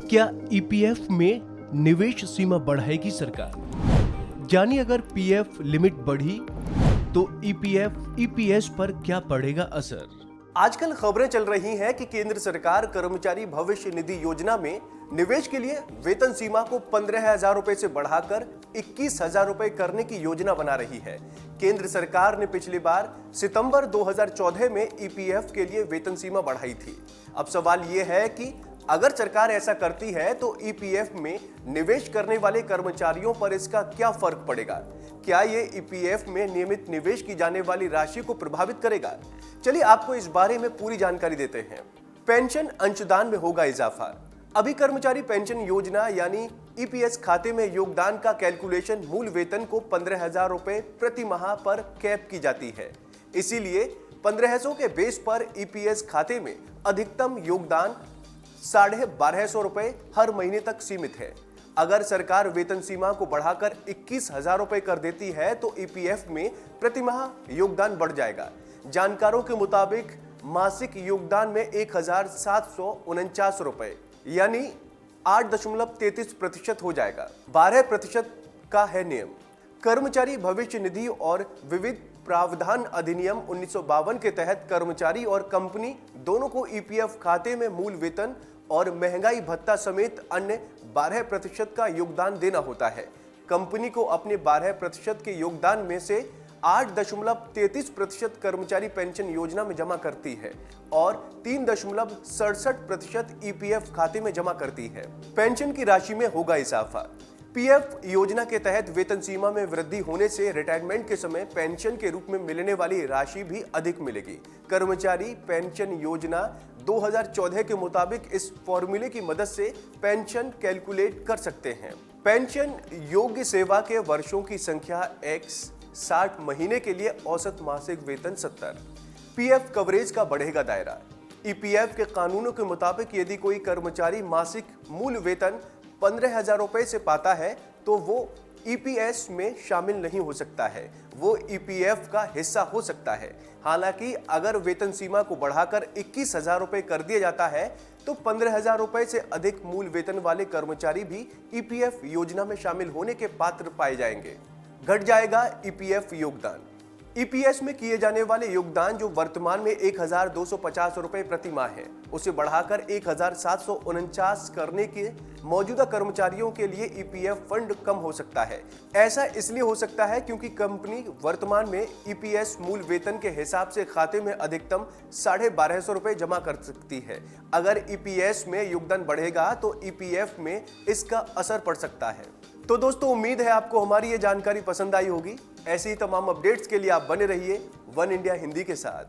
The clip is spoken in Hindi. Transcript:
क्या ईपीएफ में निवेश सीमा बढ़ाएगी सरकार? जानिए, अगर पीएफ लिमिट बढ़ी तो ईपीएफ ईपीएस पर क्या पड़ेगा असर। आजकल खबरें चल रही हैं कि केंद्र सरकार कर्मचारी भविष्य निधि योजना में निवेश के लिए वेतन सीमा को 15,000 रुपए से बढ़ाकर 21,000 रुपए करने की योजना बना रही है। केंद्र सरकार ने पिछली बार सितंबर 2014 में ईपीएफ के लिए वेतन सीमा बढ़ाई थी। अब सवाल यह है कि अगर सरकार ऐसा करती है तो ईपीएफ में निवेश करने वाले कर्मचारियों पर इसका क्या फर्क पड़ेगा? क्या ये ईपीएफ में नियमित निवेश की जाने वाली राशि को प्रभावित करेगा? चलिए आपको इस बारे में पूरी जानकारी देते हैं। पेंशन अंशदान में होगा इजाफा। अभी कर्मचारी पेंशन योजना यानी ईपीएस खाते में योगदान का कैलकुलेशन मूल वेतन को 15,000 रुपए प्रति माह पर कैप की जाती है। इसीलिए 1500 के बेस पर ईपीएस खाते में अधिकतम योगदान 1250 रुपए हर महीने तक सीमित है। अगर सरकार वेतन सीमा को बढ़ाकर 21,000 रुपए कर देती है तो ईपीएफ में प्रति माह योगदान बढ़ जाएगा। जानकारों के मुताबिक मासिक योगदान में 1,749 रुपए यानी 8.33% हो जाएगा। 12% का है नियम। कर्मचारी भविष्य निधि और विविध प्रावधान अधिनियम 1952 के तहत कर्मचारी और कंपनी दोनों को ईपीएफ खाते में मूल वेतन और महंगाई भत्ता समेत अन्य 12% का योगदान देना होता है। कंपनी को अपने 12% के योगदान में से 8.33% कर्मचारी पेंशन योजना में जमा करती है और 3.67% ईपीएफ खाते में जमा करती है। पेंशन की राशि में होगा इजाफा। पीएफ योजना के तहत वेतन सीमा में वृद्धि होने से रिटायरमेंट के समय पेंशन के रूप में मिलने वाली राशि भी अधिक मिलेगी। कर्मचारी पेंशन योजना 2014 के मुताबिक इस फॉर्मूले की मदद से पेंशन कैलकुलेट कर सकते हैं। पेंशन योग्य सेवा के वर्षों की संख्या x 60 महीने के लिए औसत मासिक वेतन 70। पीएफ कवरेज का बढ़ेगा दायरा। ईपीएफ के कानूनों के मुताबिक यदि कोई कर्मचारी मासिक मूल वेतन 15,000 रुपए से पाता है तो वो ईपीएस में शामिल नहीं हो सकता है, वो ईपीएफ का हिस्सा हो सकता है। हालांकि अगर वेतन सीमा को बढ़ाकर 21,000 रुपए कर दिया जाता है तो 15,000 रुपए से अधिक मूल वेतन वाले कर्मचारी भी ईपीएफ योजना में शामिल होने के पात्र पाए जाएंगे। घट जाएगा ईपीएफ योगदान। ईपीएस में किए जाने वाले योगदान जो वर्तमान में 1,250 रुपए प्रति माह है, उसे बढ़ाकर 1,749 करने के मौजूदा कर्मचारियों के लिए ईपीएफ फंड कम हो सकता है। ऐसा इसलिए हो सकता है क्योंकि कंपनी वर्तमान में ईपीएस मूल वेतन के हिसाब से खाते में अधिकतम 1250 रुपए जमा कर सकती है। अगर ईपीएस में योगदान बढ़ेगा तो ईपीएफ में इसका असर पड़ सकता है। तो दोस्तों, उम्मीद है आपको हमारी ये जानकारी पसंद आई होगी। ऐसी ही तमाम अपडेट्स के लिए आप बने रहिए वन इंडिया हिंदी के साथ।